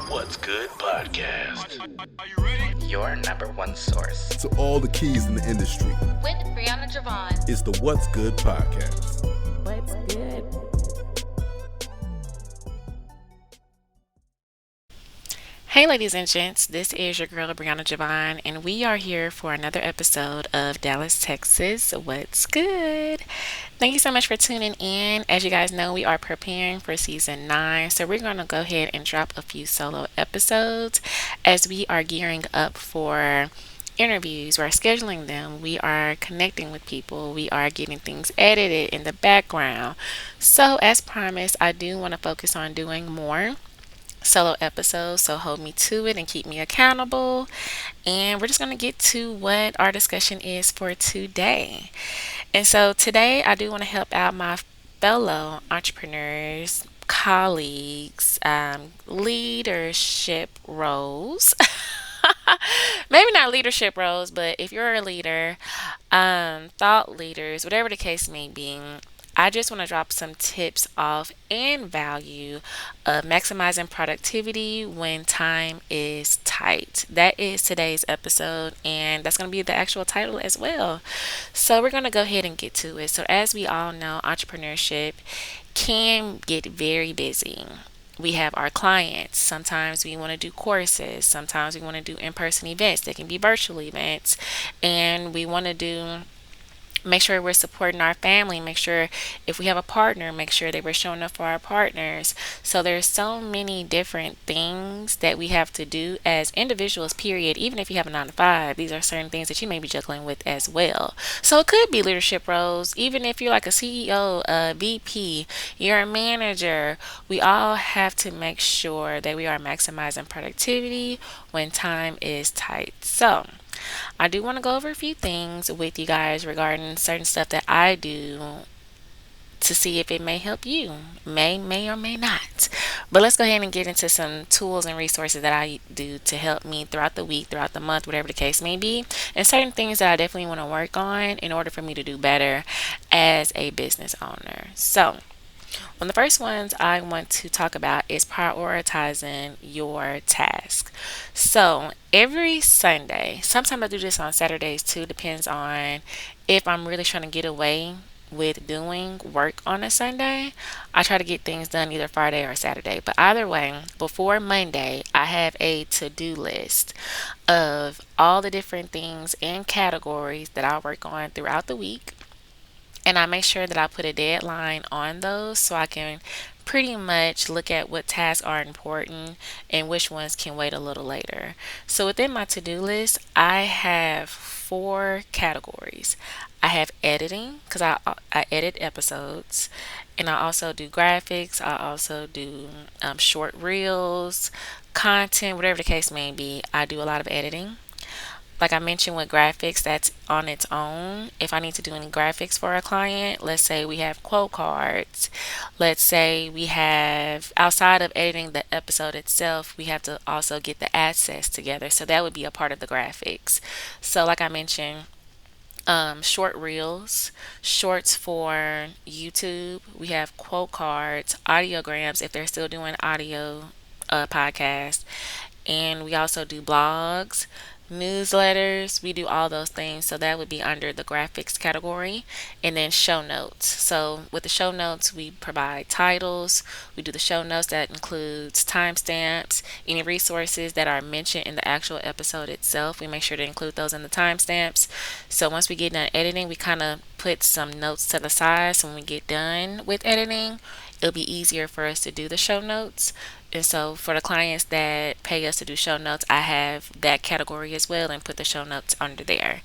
What's Good podcast. Your number one source. To all the keys in the industry. With Brianna Jovahn. It's the What's Good podcast. What's good? Hey ladies and gents, this is your girl Brianna Jovahn, and we are here for another episode of Dallas, Texas, What's Good? Thank you so much for tuning in. As you guys know, we are preparing for season 9, so we're going to go ahead and drop a few solo episodes as we are gearing up for interviews. We're scheduling them, we are connecting with people, we are getting things edited in the background. So as promised, I do want to focus on doing more solo episodes, so hold me to it and keep me accountable. And we're just going to get to what our discussion is for today. And so today I do want to help out my fellow entrepreneurs, colleagues, leadership roles. Maybe not leadership roles, but if you're a leader, thought leaders, whatever the case may be, I just want to drop some tips off and value of maximizing productivity when time is tight. That is today's episode, and that's going to be the actual title as well. So we're going to go ahead and get to it. So as we all know, entrepreneurship can get very busy. We have our clients. Sometimes we want to do courses. Sometimes we want to do in-person events. They can be virtual events. And we want to make sure we're supporting our family, make sure if we have a partner, make sure that we're showing up for our partners. So there's so many different things that we have to do as individuals, period. Even if you have a 9 to 5, these are certain things that you may be juggling with as well. So it could be leadership roles, even if you're like a CEO, a VP, you're a manager. We all have to make sure that we are maximizing productivity when time is tight. So I do want to go over a few things with you guys regarding certain stuff that I do to see if it may help you. May or may not. But let's go ahead and get into some tools and resources that I do to help me throughout the week, throughout the month, whatever the case may be, and certain things that I definitely want to work on in order for me to do better as a business owner. So one of the first ones I want to talk about is prioritizing your task. So every Sunday, sometimes I do this on Saturdays too, depends on if I'm really trying to get away with doing work on a Sunday. I try to get things done either Friday or Saturday. But either way, before Monday, I have a to-do list of all the different things and categories that I work on throughout the week. And I make sure that I put a deadline on those so I can pretty much look at what tasks are important and which ones can wait a little later. So within my to-do list, I have 4 categories. I have editing, because I edit episodes, and I also do graphics. I also do short reels, content, whatever the case may be. I do a lot of editing. Like I mentioned with graphics, that's on its own. If I need to do any graphics for a client, let's say we have quote cards. Let's say we have, outside of editing the episode itself, we have to also get the assets together. So that would be a part of the graphics. So like I mentioned, short reels, shorts for YouTube. We have quote cards, audiograms if they're still doing audio podcast. And we also do blogs, newsletters. We do all those things, so that would be under the graphics category. And then show notes. So with the show notes, we provide titles. We do the show notes that includes timestamps, any resources that are mentioned in the actual episode itself. We make sure to include those in the timestamps. So once we get done editing, we kind of put some notes to the side, so when we get done with editing, it'll be easier for us to do the show notes. And so for the clients that pay us to do show notes, I have that category as well and put the show notes under there.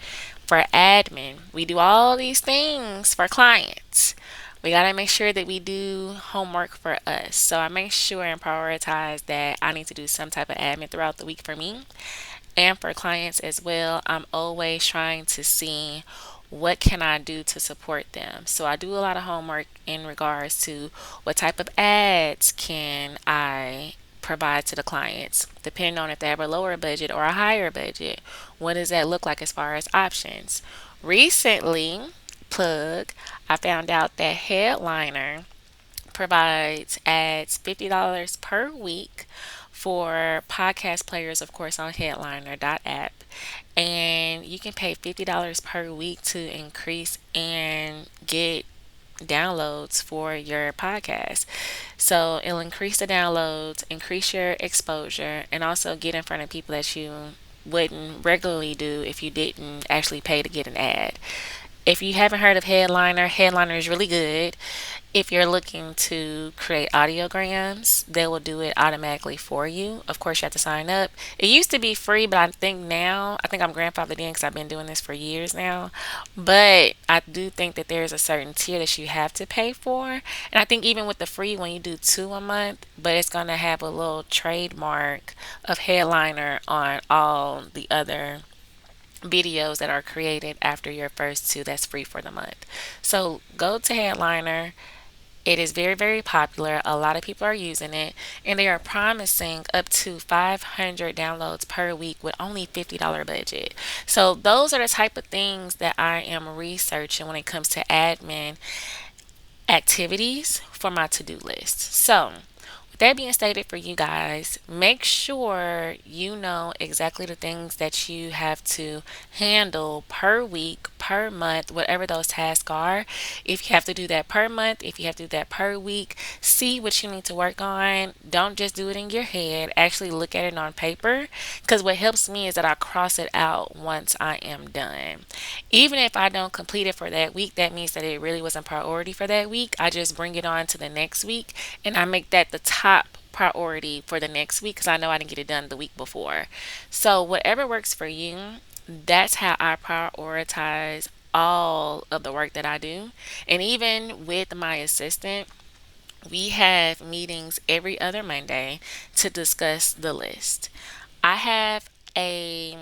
For admin, we do all these things for clients. We got to make sure that we do homework for us. So I make sure and prioritize that I need to do some type of admin throughout the week for me and for clients as well. I'm always trying to see what can I do to support them. So I do a lot of homework in regards to what type of ads can I provide to the clients, depending on if they have a lower budget or a higher budget. What does that look like as far as options? Recently, I found out that Headliner provides ads $50 per week for podcast players, of course, on Headliner.app. And you can pay $50 per week to increase and get downloads for your podcast. So it'll increase the downloads, increase your exposure, and also get in front of people that you wouldn't regularly do if you didn't actually pay to get an ad. If you haven't heard of Headliner, Headliner is really good. If you're looking to create audiograms, they will do it automatically for you. Of course, you have to sign up. It used to be free, but I think I'm grandfathered in because I've been doing this for years now. But I do think that there's a certain tier that you have to pay for. And I think even with the free one, you do two a month, but it's going to have a little trademark of Headliner on all the other videos that are created after your first two that's free for the month. So go to Headliner. It is very, very popular. A lot of people are using it, and they are promising up to 500 downloads per week with only $50 budget. So those are the type of things that I am researching when it comes to admin activities for my to-do list. So with that being stated, for you guys, make sure you know exactly the things that you have to handle per week, per month, whatever those tasks are. If you have to do that per month, if you have to do that per week, see what you need to work on. Don't just do it in your head. Actually look at it on paper, because what helps me is that I cross it out once I am done. Even if I don't complete it for that week, that means that it really wasn't priority for that week. I just bring it on to the next week, and I make that the top priority for the next week because I know I didn't get it done the week before. So whatever works for you, that's how I prioritize all of the work that I do. And even with my assistant, we have meetings every other Monday to discuss the list. I have a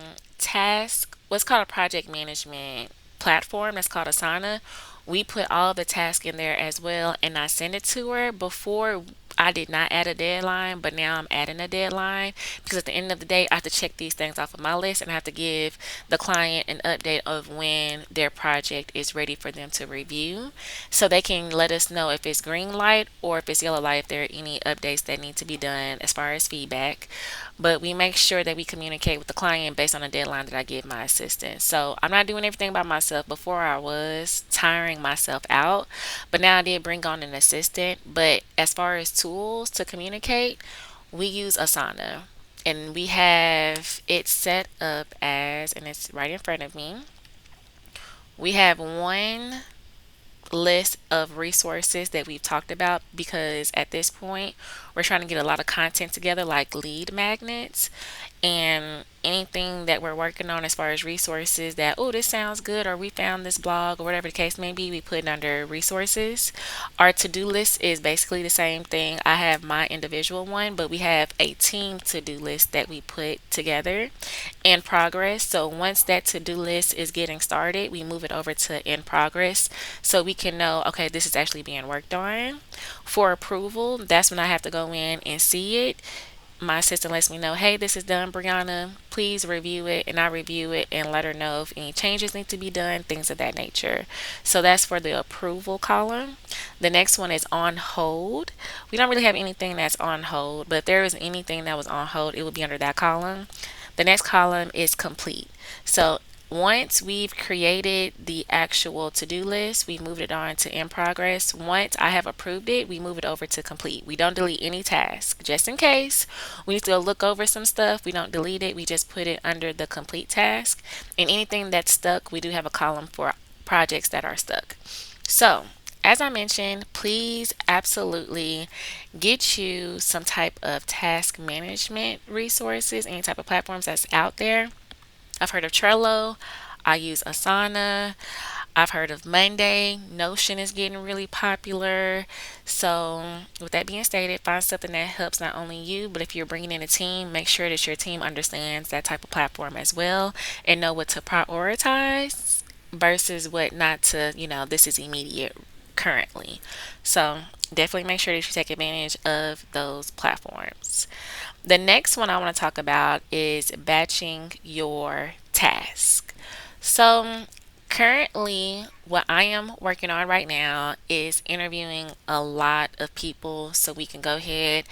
what's called a project management platform that's called Asana. We put all the tasks in there as well, and I send it to her. Before, I did not add a deadline, but now I'm adding a deadline because at the end of the day, I have to check these things off of my list, and I have to give the client an update of when their project is ready for them to review, so they can let us know if it's green light or if it's yellow light, if there are any updates that need to be done as far as feedback. But we make sure that we communicate with the client based on a deadline that I give my assistant. So I'm not doing everything by myself. Before, I was tiring myself out, but now I did bring on an assistant. But as far as tools to communicate, we use Asana, and we have it set up as, and it's right in front of me. We have one list of resources that we've talked about, because at this point we're trying to get a lot of content together, like lead magnets, and anything that we're working on as far as resources that, oh, this sounds good, or we found this blog, or whatever the case may be, we put it under resources. Our to-do list is basically the same thing. I have my individual one, but we have a team to-do list that we put together in progress. So once that to-do list is getting started, we move it over to in progress, so we can know, okay, this is actually being worked on. For approval, that's when I have to go in and see it. My assistant lets me know, hey, this is done, Brianna, please review it, and I review it and let her know if any changes need to be done, things of that nature. So that's for the approval column. The next one is on hold. We don't really have anything that's on hold, but if there is anything that was on hold, it would be under that column. The next column is complete. So once we've created the actual to-do list, we moved it on to in progress. Once I have approved it, we move it over to complete. We don't delete any task. Just in case we need to go look over some stuff, we don't delete it. We just put it under the complete task. And anything that's stuck, we do have a column for projects that are stuck. So as I mentioned, please absolutely get you some type of task management resources, any type of platforms that's out there. I've heard of Trello. I use Asana. I've heard of Monday. Notion is getting really popular. So with that being stated, find something that helps not only you, but if you're bringing in a team, make sure that your team understands that type of platform as well and know what to prioritize versus what not to, this is immediate currently. So definitely make sure that you take advantage of those platforms. The next one I want to talk about is batching your task. So currently, what I am working on right now is interviewing a lot of people so we can go ahead,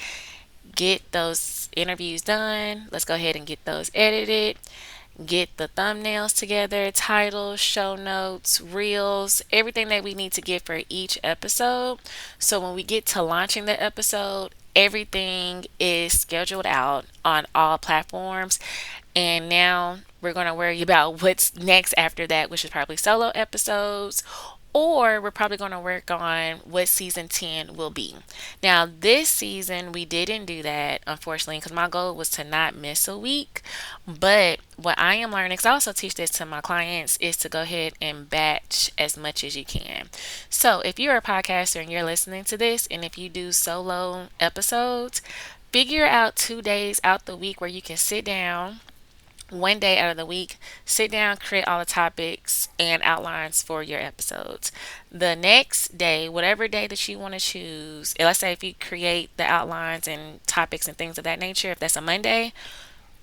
get those interviews done. Let's go ahead and get those edited. Get the thumbnails together, titles, show notes, reels, everything that we need to get for each episode. So when we get to launching the episode, everything is scheduled out on all platforms. And now we're going to worry about what's next after that, which is probably solo episodes, or we're probably going to work on what season 10 will be. Now, this season, we didn't do that, unfortunately, because my goal was to not miss a week. But what I am learning, because I also teach this to my clients, is to go ahead and batch as much as you can. So, if you're a podcaster and you're listening to this, and if you do solo episodes, figure out 2 days out the week where you can sit down, one day out of the week, sit down, create all the topics and outlines for your episodes. The next day, whatever day that you want to choose, let's say if you create the outlines and topics and things of that nature, if that's a Monday,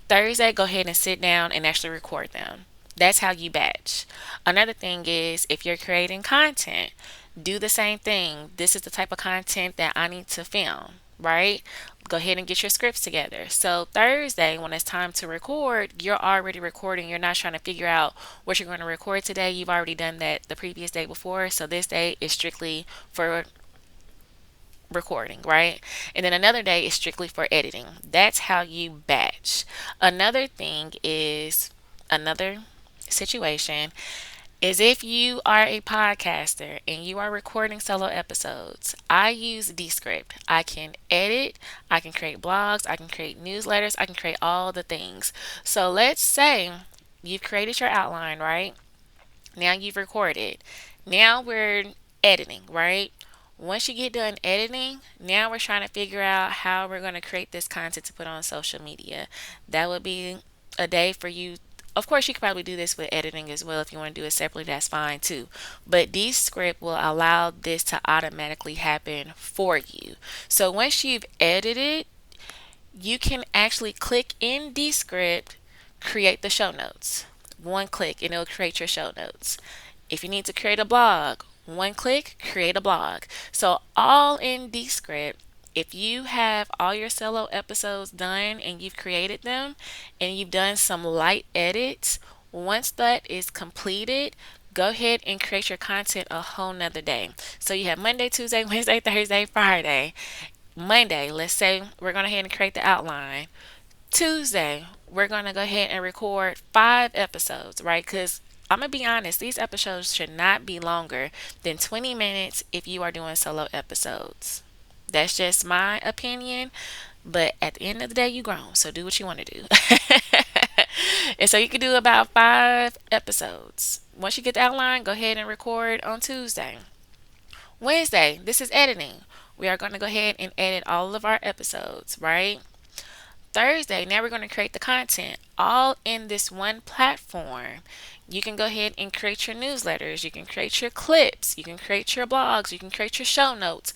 Thursday, go ahead and sit down and actually record them. That's how you batch. Another thing is if you're creating content, do the same thing. This is the type of content that I need to film, right? Go ahead and get your scripts together. So Thursday, when it's time to record, you're already recording. You're not trying to figure out what you're going to record today. You've already done that the previous day before. So this day is strictly for recording, right? And then another day is strictly for editing. That's how you batch. Another thing is another situation is if you are a podcaster and you are recording solo episodes, I use Descript. I can edit, I can create blogs, I can create newsletters, I can create all the things. So let's say you've created your outline, right? Now you've recorded. Now we're editing, right? Once you get done editing, now we're trying to figure out how we're going to create this content to put on social media. That would be a day for you. Of course, you could probably do this with editing as well. If you want to do it separately, that's fine too. But Descript will allow this to automatically happen for you. So once you've edited, you can actually click in Descript, create the show notes. One click and it'll create your show notes. If you need to create a blog, one click, create a blog. So all in Descript, if you have all your solo episodes done and you've created them and you've done some light edits, once that is completed, go ahead and create your content a whole nother day. So you have Monday, Tuesday, Wednesday, Thursday, Friday. Monday, let's say we're going to head and create the outline. Tuesday, we're going to go ahead and record 5 episodes, right? Because I'm going to be honest, these episodes should not be longer than 20 minutes if you are doing solo episodes. That's just my opinion. But at the end of the day, you grown. So do what you want to do. And so you can do about 5 episodes. Once you get the outline, go ahead and record on Tuesday. Wednesday, this is editing. We are going to go ahead and edit all of our episodes, right? Thursday, now we're going to create the content all in this one platform. You can go ahead and create your newsletters. You can create your clips. You can create your blogs. You can create your show notes.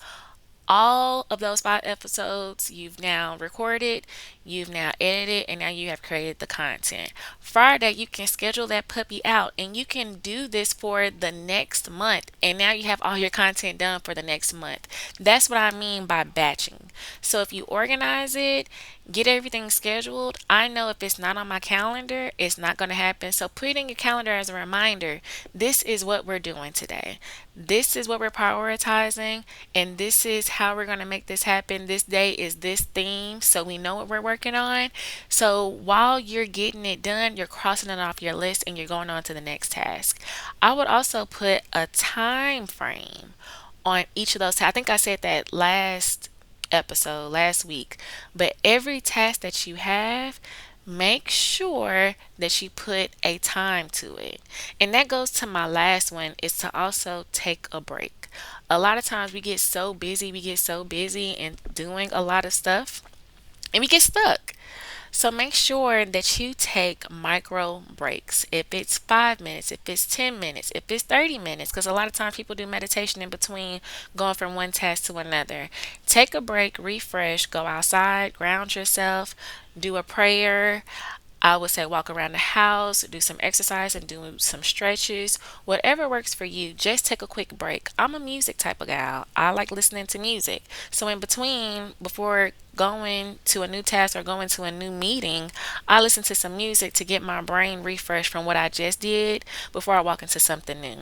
All of those 5 episodes you've now recorded, you've now edited, and now you have created the content. Friday, you can schedule that puppy out and you can do this for the next month. And now you have all your content done for the next month. That's what I mean by batching. So if you organize it, get everything scheduled, I know if it's not on my calendar, it's not going to happen. So put it in your calendar as a reminder. This is what we're doing today. This is what we're prioritizing, and this is how we're going to make this happen. This day is this theme, so we know what we're working on. So while you're getting it done, you're crossing it off your list and you're going on to the next task. I would also put a time frame on each of those. I think I said that last episode, last week. But every task that you have, make sure that you put a time to it. And that goes to my last one, is to also take a break. A lot of times we get so busy and doing a lot of stuff and we get stuck. So make sure that you take micro breaks. If it's 5 minutes, if it's 10 minutes, if it's 30 minutes, because a lot of times people do meditation in between going from one task to another. Take a break, refresh, go outside, ground yourself, do a prayer. I would say walk around the house, do some exercise, and do some stretches. Whatever works for you, just take a quick break. I'm a music type of gal. I like listening to music. So, in between, before going to a new task or going to a new meeting, I listen to some music to get my brain refreshed from what I just did before I walk into something new.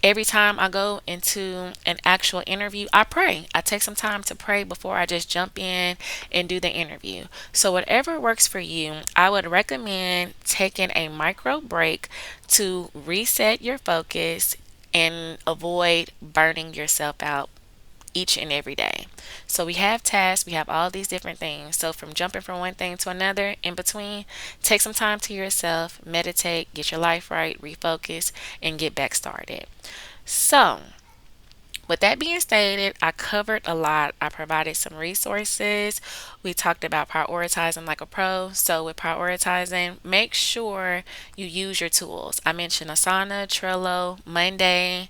Every time I go into an actual interview, I pray. I take some time to pray before I just jump in and do the interview. So, whatever works for you, I would recommend taking a micro break to reset your focus and avoid burning yourself out each and every day. So we have tasks, we have all these different things. So from jumping from one thing to another, in between, take some time to yourself, meditate, get your life right, refocus, and get back started. So, with that being stated, I covered a lot. I provided some resources. We talked about prioritizing like a pro. So, with prioritizing, make sure you use your tools. I mentioned Asana, Trello, Monday,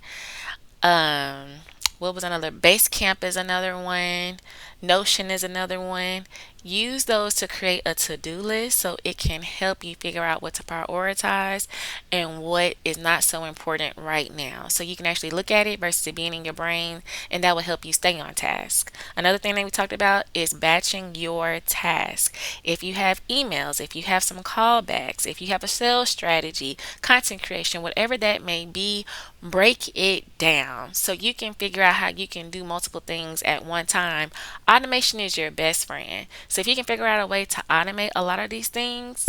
um, what was another? Basecamp is another one. Notion is another one. Use those to create a to-do list so it can help you figure out what to prioritize and what is not so important right now. So you can actually look at it versus it being in your brain, and that will help you stay on task. Another thing that we talked about is batching your task. If you have emails, if you have some callbacks, if you have a sales strategy, content creation, whatever that may be, break it down so you can figure out how you can do multiple things at one time. Automation is your best friend. So if you can figure out a way to automate a lot of these things,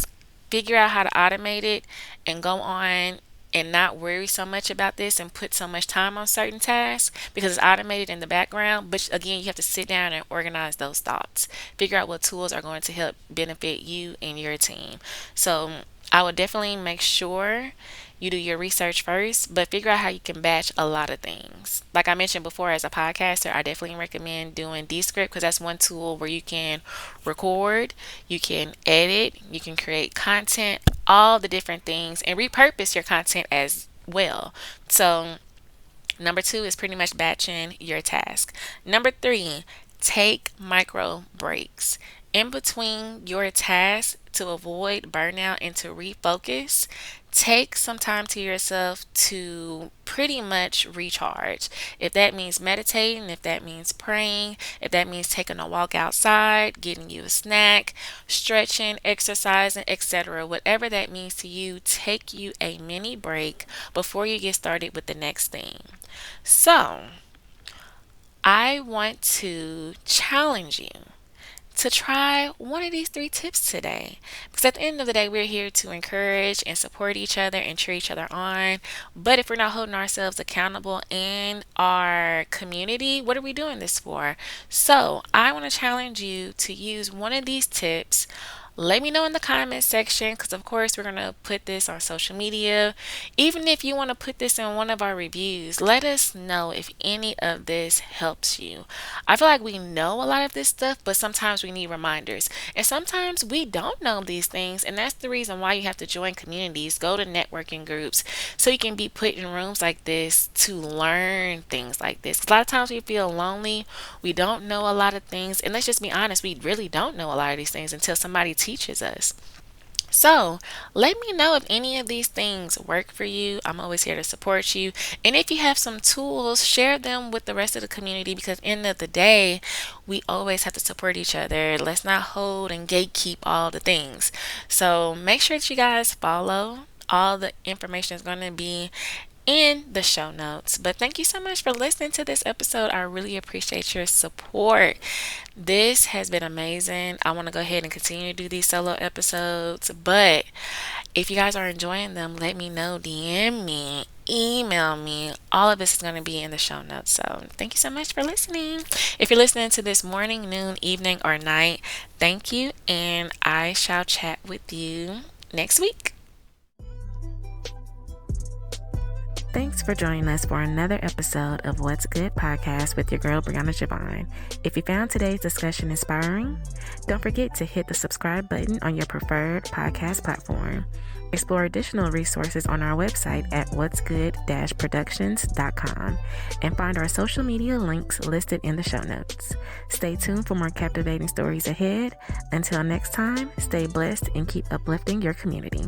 figure out how to automate it and go on and not worry so much about this and put so much time on certain tasks because it's automated in the background. But again, you have to sit down and organize those thoughts. Figure out what tools are going to help benefit you and your team. So I would definitely make sure you do your research first, but figure out how you can batch a lot of things. Like I mentioned before, as a podcaster, I definitely recommend doing Descript because that's one tool where you can record, you can edit, you can create content, all the different things, and repurpose your content as well. So, number two is pretty much batching your task. Number three, take micro breaks in between your tasks to avoid burnout and to refocus. Take some time to yourself to pretty much recharge. If that means meditating, if that means praying, if that means taking a walk outside, getting you a snack, stretching, exercising, etc., whatever that means to you, take you a mini break before you get started with the next thing. So, I want to challenge you to try one of these three tips today. Because at the end of the day, we're here to encourage and support each other and cheer each other on. But if we're not holding ourselves accountable in our community, what are we doing this for? So I want to challenge you to use one of these tips. Let me know in the comment section because, of course, we're going to put this on social media. Even if you want to put this in one of our reviews, let us know if any of this helps you. I feel like we know a lot of this stuff, but sometimes we need reminders. And sometimes we don't know these things. And that's the reason why you have to join communities, go to networking groups, so you can be put in rooms like this to learn things like this. 'Cause a lot of times we feel lonely. We don't know a lot of things. And let's just be honest, we really don't know a lot of these things until somebody teaches us. So, let me know if any of these things work for you. I'm always here to support you. And if you have some tools, share them with the rest of the community because, end of the day, we always have to support each other. Let's not hold and gatekeep all the things. So, make sure that you guys follow. All the information is going to be in the show notes. But thank you so much for listening to this episode. I really appreciate your support. This has been amazing. I want to go ahead and continue to do these solo episodes. But if you guys are enjoying them, let me know. DM me, email me. All of this is going to be in the show notes. So thank you so much for listening. If you're listening to this morning, noon, evening, or night, thank you. And I shall chat with you next week. Thanks for joining us for another episode of What's Good Podcast with your girl, Brianna Jovahn. If you found today's discussion inspiring, don't forget to hit the subscribe button on your preferred podcast platform. Explore additional resources on our website at whatsgood-productions.com and find our social media links listed in the show notes. Stay tuned for more captivating stories ahead. Until next time, stay blessed and keep uplifting your community.